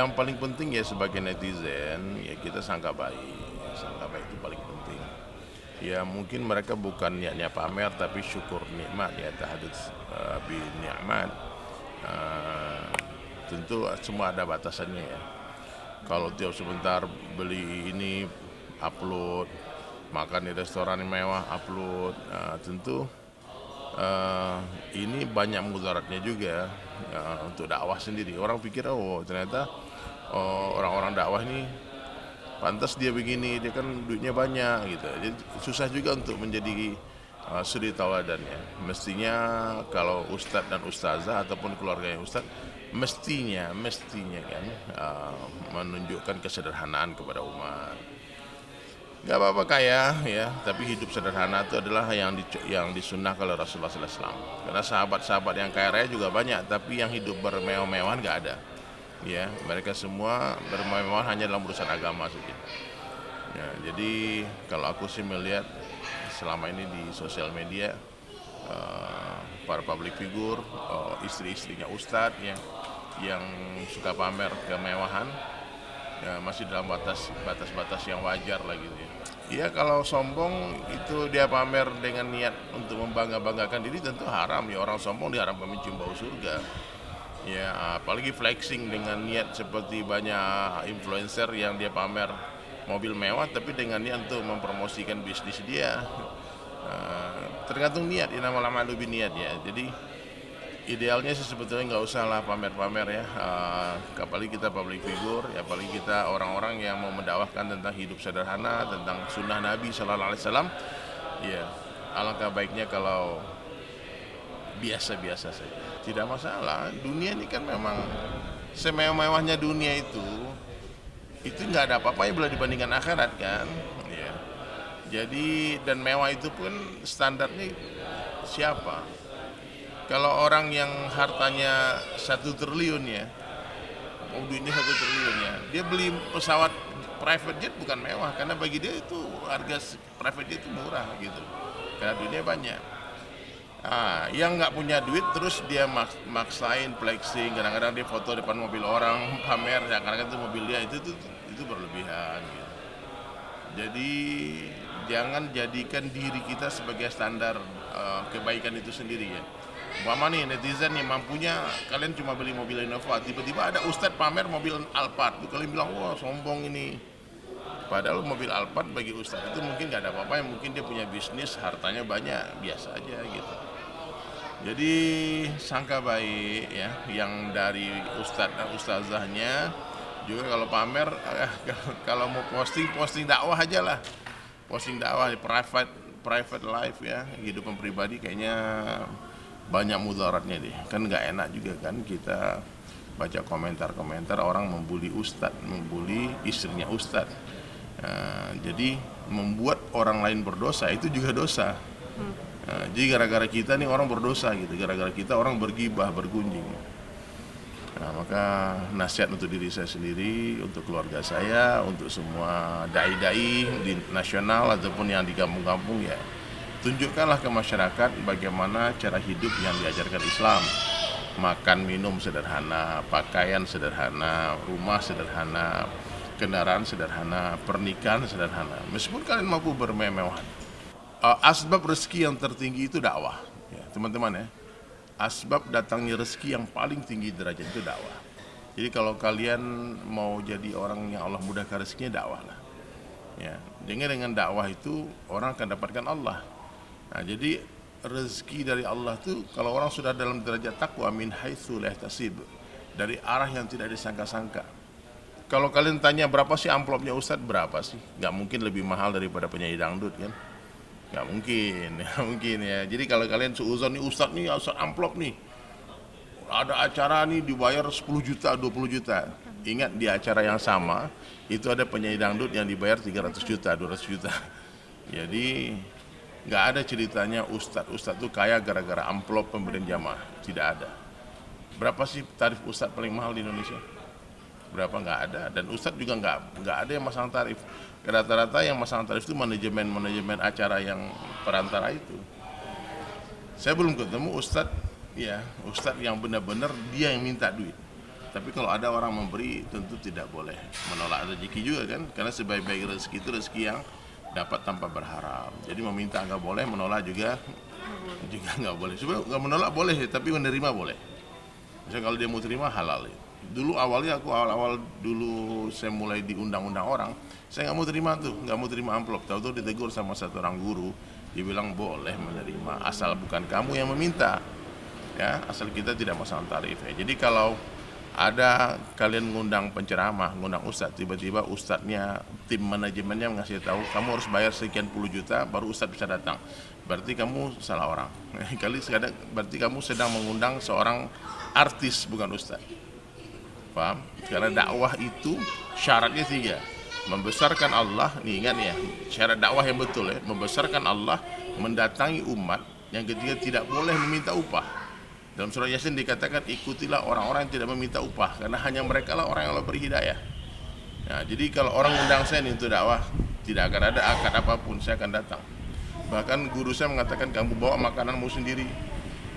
yang paling penting ya sebagai netizen ya kita sangka baik. Sangka baik itu paling penting. Ya mungkin mereka bukan niatnya pamer tapi syukur nikmat ya tahadduts bi ni'mat. Eh, Tentu semua ada batasannya ya. Kalau tiap sebentar beli ini upload, makan di restoran yang mewah upload, tentu eh, ini banyak mudaratnya juga untuk dakwah sendiri. Orang pikir oh ternyata orang-orang dakwah ini pantas dia begini, dia kan duitnya banyak gitu. Jadi susah juga untuk menjadi suri tauladan ya. Mestinya kalau ustadz dan ustazah ataupun keluarganya ustadz mestinya kan menunjukkan kesederhanaan kepada umat. Gak apa-apa kaya ya, tapi hidup sederhana itu adalah yang disunnahkan oleh Rasulullah SAW. Karena sahabat-sahabat yang kaya raya juga banyak, tapi yang hidup bermewah-mewahan gak ada. Ya, mereka semua bermewah hanya dalam urusan agama saja. Ya, jadi kalau aku sih melihat selama ini di sosial media para public figure, istri-istrinya ustadz ya, yang suka pamer kemewahan ya masih dalam batas-batas yang wajar lah gitu ya. Iya kalau sombong itu dia pamer dengan niat untuk membangga-banggakan diri tentu haram ya, orang sombong diharamkan mencium bau surga. Ya apalagi flexing dengan niat seperti banyak influencer yang dia pamer mobil mewah tapi dengan niat untuk mempromosikan bisnis dia. Tergantung niat, innamal a'malu binniyat ya. Jadi idealnya sih sebetulnya nggak usah lah pamer-pamer ya, apalagi kita public figure ya, apalagi kita orang-orang yang mau mendakwahkan tentang hidup sederhana, tentang sunnah Nabi Shallallahu Alaihi Wasallam ya, alangkah baiknya kalau biasa-biasa saja, tidak masalah. Dunia ini kan memang semewah-mewahnya dunia itu nggak ada apa-apa bila dibandingkan akhirat kan ya. Jadi dan mewah itu pun standarnya siapa? Kalau orang yang hartanya 1 triliun ya, oh duitnya 1 triliun ya, dia beli pesawat private jet bukan mewah, karena bagi dia itu harga private jet itu murah gitu, karena duitnya banyak. Yang nggak punya duit terus dia maksain flexing, kadang-kadang dia foto depan mobil orang, pamer, ya kadang-kadang itu mobil dia itu berlebihan. Gitu. Jadi jangan jadikan diri kita sebagai standar kebaikan itu sendiri ya. Umpama nih netizen nih mampunya kalian cuma beli mobil Innova, tiba-tiba ada ustadz pamer mobil Alphard, kalian bilang wah sombong ini. Padahal mobil Alphard bagi ustadz itu mungkin nggak ada apa-apa, yang mungkin dia punya bisnis, hartanya banyak, biasa aja gitu. Jadi sangka baik ya, yang dari ustadz dan ustazahnya juga kalau pamer kalau mau posting dakwah aja lah, posting dakwah private life ya, kehidupan pribadi kayaknya banyak mudaratnya deh. Kan nggak enak juga kan kita baca komentar-komentar orang membuli ustadz, membuli istrinya ustadz. Jadi membuat orang lain berdosa itu juga dosa. Jadi gara-gara kita nih orang berdosa gitu, gara-gara kita orang bergibah, bergunjing. Maka nasihat untuk diri saya sendiri, untuk keluarga saya, untuk semua dai-dai di nasional ataupun yang di kampung-kampung ya, tunjukkanlah ke masyarakat bagaimana cara hidup yang diajarkan Islam. Makan minum sederhana, pakaian sederhana, rumah sederhana, kendaraan sederhana, pernikahan sederhana. Meskipun kalian mampu bermewah-mewahan. Asbab rezeki yang tertinggi itu dakwah ya, teman-teman ya. Asbab datangnya rezeki yang paling tinggi derajat itu dakwah. Jadi kalau kalian mau jadi orang yang Allah mudahkan rezekinya, dakwah lah ya. Dengan dakwah itu orang akan dapatkan Allah. Nah jadi rezeki dari Allah itu kalau orang sudah dalam derajat takwa, min haitsu la yahtasib, dari arah yang tidak disangka-sangka. Kalau kalian tanya berapa sih amplopnya Ustadz, berapa sih? Gak mungkin lebih mahal daripada penyanyi dangdut kan. Nggak mungkin ya. Jadi kalau kalian seuzon nih ustadz amplop nih, ada acara nih dibayar 10 juta, 20 juta. Ingat di acara yang sama itu ada penyanyi dangdut yang dibayar 300 juta, 200 juta. Jadi nggak ada ceritanya ustadz tuh kaya gara-gara amplop pemberian jamaah, tidak ada. Berapa sih tarif ustadz paling mahal di Indonesia? Berapa? Nggak ada. Dan ustadz juga nggak ada yang masang tarif. Rata-rata yang masang tarif itu manajemen acara yang perantara itu. Saya belum ketemu ustadz yang benar-benar dia yang minta duit. Tapi kalau ada orang memberi, tentu tidak boleh menolak rezeki juga kan, karena sebaik-baik rezeki itu rezeki yang dapat tanpa berharap. Jadi meminta nggak boleh, menolak juga nggak boleh. Sebenarnya nggak menolak boleh, tapi menerima boleh. Misalnya kalau dia mau terima halal. Dulu awalnya awal dulu saya mulai diundang-undang orang, saya nggak mau terima tuh, nggak mau terima amplop. Tahu-tahu ditegur sama satu orang guru, dia bilang boleh menerima asal bukan kamu yang meminta, ya asal kita tidak masalah tarif. Ya. Jadi kalau ada kalian ngundang penceramah, ngundang ustadz, tiba-tiba ustadznya, tim manajemennya ngasih tahu kamu harus bayar sekian puluh juta baru ustadz bisa datang, berarti kamu salah orang. Berarti kamu sedang mengundang seorang artis bukan ustadz. Paham? Karena dakwah itu syaratnya 3. Membesarkan Allah, nih ingat ya, syarat dakwah yang betul ya, membesarkan Allah, mendatangi umat. Yang ketiga, tidak boleh meminta upah. Dalam surah Yasin dikatakan, ikutilah orang-orang yang tidak meminta upah, karena hanya mereka lah orang yang Allah beri hidayah. Nah, jadi kalau orang undang saya nih untuk dakwah, tidak akan ada akad apapun, saya akan datang. Bahkan guru saya mengatakan, kamu bawa makananmu sendiri.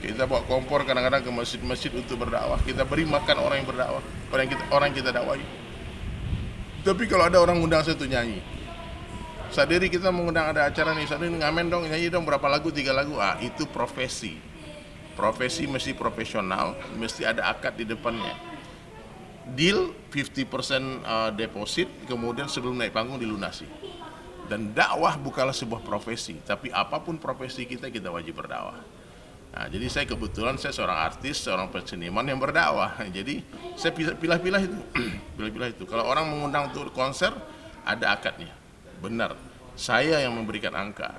Kita bawa kompor kadang-kadang ke masjid-masjid untuk berdakwah. Kita beri makan orang yang berdakwah, orang yang kita dakwahi. Tapi kalau ada orang undang saya tuh nyanyi, sadari kita mengundang ada acara nih, sadari ngamen dong, nyanyi dong berapa lagu, 3 lagu. Itu profesi. Profesi mesti profesional, mesti ada akad di depannya. Deal 50% deposit, kemudian sebelum naik panggung dilunasi. Dan dakwah bukanlah sebuah profesi, tapi apapun profesi kita wajib berdakwah. Nah, jadi saya kebetulan saya seorang artis, seorang seniman yang berdakwah. Jadi saya pilih-pilih itu. Pilih-pilih itu. Kalau orang mengundang untuk konser, ada akadnya. Benar. Saya yang memberikan angka.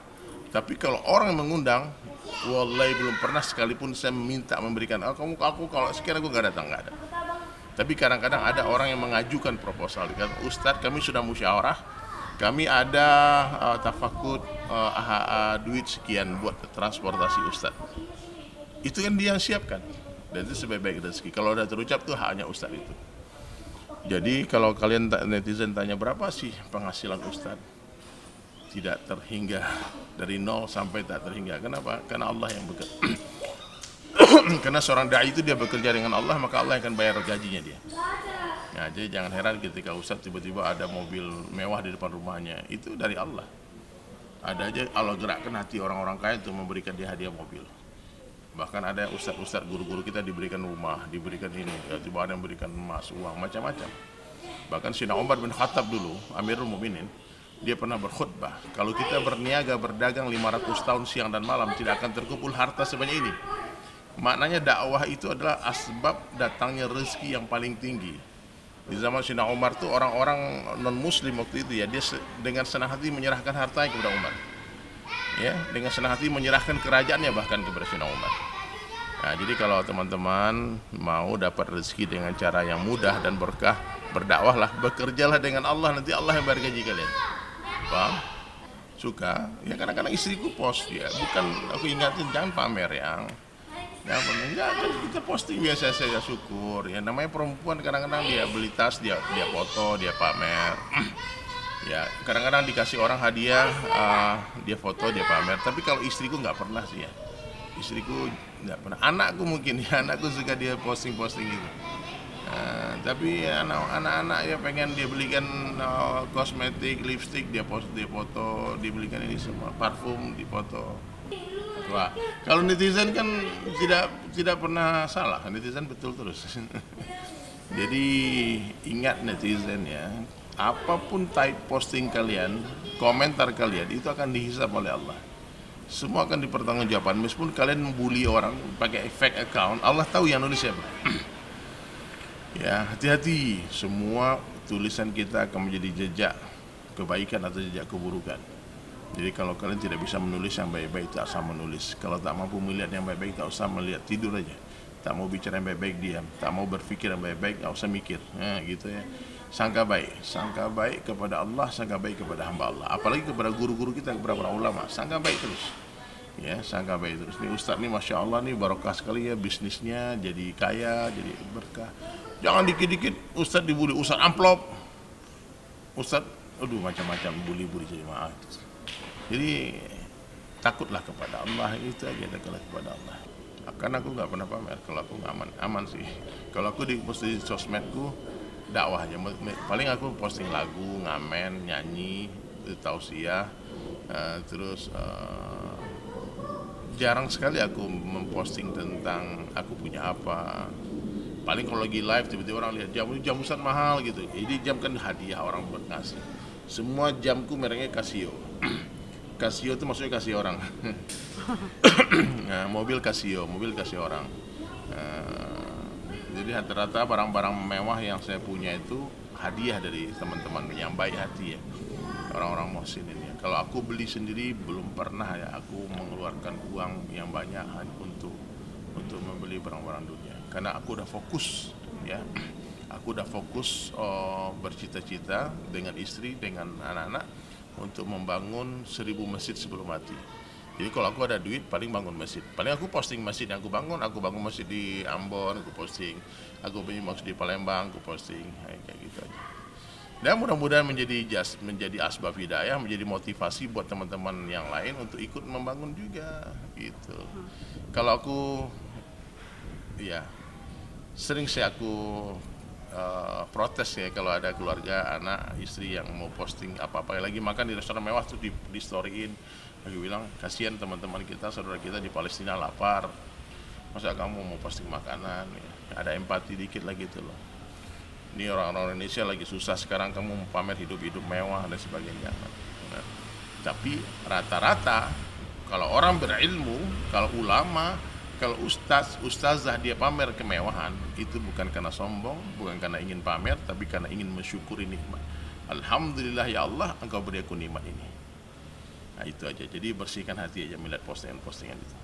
Tapi kalau orang yang mengundang, wallahi belum pernah sekalipun saya minta memberikan. Aku kalau sekarang aku nggak datang, nggak ada. Tapi kadang-kadang ada orang yang mengajukan proposal. Dikatakan, Ustadz kami sudah musyawarah, kami ada tafakud duit sekian buat transportasi Ustadz. Itu kan dia yang siapkan, dan itu sebaik-baik rezeki. Kalau udah terucap tuh haknya Ustadz itu. Jadi kalau kalian netizen tanya berapa sih penghasilan Ustadz, tidak terhingga, dari 0 sampai tak terhingga. Kenapa? Karena Allah yang bekerja. Karena seorang dai itu dia bekerja dengan Allah, maka Allah akan bayar gajinya dia. Nah, jadi jangan heran ketika Ustadz tiba-tiba ada mobil mewah di depan rumahnya, itu dari Allah. Ada aja Allah gerakkan hati orang-orang kaya untuk memberikan dia hadiah mobil. Bahkan ada ustadz-ustadz, guru-guru kita diberikan rumah, diberikan ini, tiba ada yang memberikan emas, uang, macam-macam. Bahkan Sayyidina Umar bin Khattab dulu, Amirul Mukminin, dia pernah berkhutbah, kalau kita berniaga, berdagang 500 tahun siang dan malam, tidak akan terkumpul harta sebanyak ini. Maknanya dakwah itu adalah asbab datangnya rezeki yang paling tinggi. Di zaman Sayyidina Umar tuh orang-orang non-muslim waktu itu ya, dia dengan senang hati menyerahkan hartanya kepada Umar. Ya, dengan senang hati menyerahkan kerajaannya bahkan kepada Sayyidina Umar. Nah, jadi kalau teman-teman mau dapat rezeki dengan cara yang mudah dan berkah, berdakwahlah, bekerjalah dengan Allah, nanti Allah yang bayar gaji kalian. Paham? Suka? Ya kadang-kadang istriku post ya, bukan aku ingatin jangan pamer yang. Ya, kita posting biasa saja, syukur. Ya namanya perempuan kadang-kadang dia beli tas, dia foto, dia pamer. Ya kadang-kadang dikasih orang hadiah, dia foto, dia pamer. Tapi kalau istriku nggak pernah sih ya, istriku nggak pernah. Anakku mungkin ya, anakku suka dia posting gitu. Tapi ya, anak-anak ya pengen dia belikan kosmetik, lipstick, dia foto, dibelikan ini semua, parfum, dipoto. Wah, kalau netizen kan tidak pernah salah, netizen betul terus. Jadi ingat netizen ya, apapun type posting kalian, komentar kalian itu akan dihisab oleh Allah. Semua akan dipertanggungjawabkan. Meskipun kalian membuli orang pakai fake account, Allah tahu yang nulis siapa. Ya, hati-hati. Semua tulisan kita akan menjadi jejak kebaikan atau jejak keburukan. Jadi kalau kalian tidak bisa menulis yang baik-baik, tak usah menulis. Kalau tak mampu melihat yang baik-baik, tak usah melihat, tidur aja. Tak mau bicara yang baik-baik, diam. Tak mau berpikir yang baik-baik, tak usah mikir. Gitu ya. Sangka baik kepada Allah, sangka baik kepada hamba Allah. Apalagi kepada guru-guru kita, kepada para ulama, sangka baik terus. Ya, sangka baik terus. Nih Ustadz nih, masya Allah nih barokah sekali ya bisnisnya, jadi kaya, jadi berkah. Jangan dikit-dikit Ustadz dibully, Ustadz amplop, Ustadz, aduh macam-macam bully jadi maaf. Jadi takutlah kepada Allah, itu aja, takutlah kepada Allah. Karena aku nggak pernah pamer. Kalau aku nggak aman sih. Kalau aku di post di sosmedku dakwah aja. Paling aku posting lagu, ngamen, nyanyi, tausiah, terus jarang sekali aku memposting tentang aku punya apa. Paling kalau lagi live tiba-tiba orang lihat jam besar mahal gitu. Jadi jam kan hadiah orang buat ngasih. Semua jamku mereknya Casio. Casio itu maksudnya kasih orang. Nah, mobil Casio orang. Jadi rata-rata barang-barang mewah yang saya punya itu hadiah dari teman-teman yang baik hati ya, orang-orang muhsin ini. Kalau aku beli sendiri belum pernah ya, aku mengeluarkan uang yang banyak untuk membeli barang-barang dunia. Karena aku udah fokus ya, aku udah fokus bercita-cita dengan istri, dengan anak-anak untuk membangun 1000 masjid sebelum mati. Jadi kalau aku ada duit paling bangun masjid. Paling aku posting masjid yang aku bangun masjid di Ambon, aku posting. Aku punya masjid di Palembang, aku posting. Kayak gitu aja. Dan mudah-mudahan menjadi asbab hidayah, menjadi motivasi buat teman-teman yang lain untuk ikut membangun juga gitu. Kalau aku ya sering sih aku protes ya kalau ada keluarga, anak, istri yang mau posting apa-apa lagi makan di restoran mewah tuh di storyin. Aku bilang kasihan teman-teman kita, saudara kita di Palestina lapar. Masa kamu mau posting makanan ya? Ada empati dikit lah gitu loh. Ini orang-orang Indonesia lagi susah sekarang, kamu mau pamer hidup-hidup mewah dan sebagainya. Nah, tapi rata-rata kalau orang berilmu, kalau ulama, kalau ustazah dia pamer kemewahan, itu bukan karena sombong, bukan karena ingin pamer, tapi karena ingin mensyukuri nikmat. Alhamdulillah ya Allah, engkau beri aku nikmat ini. Nah itu aja, jadi bersihkan hati aja melihat postingan-postingan itu.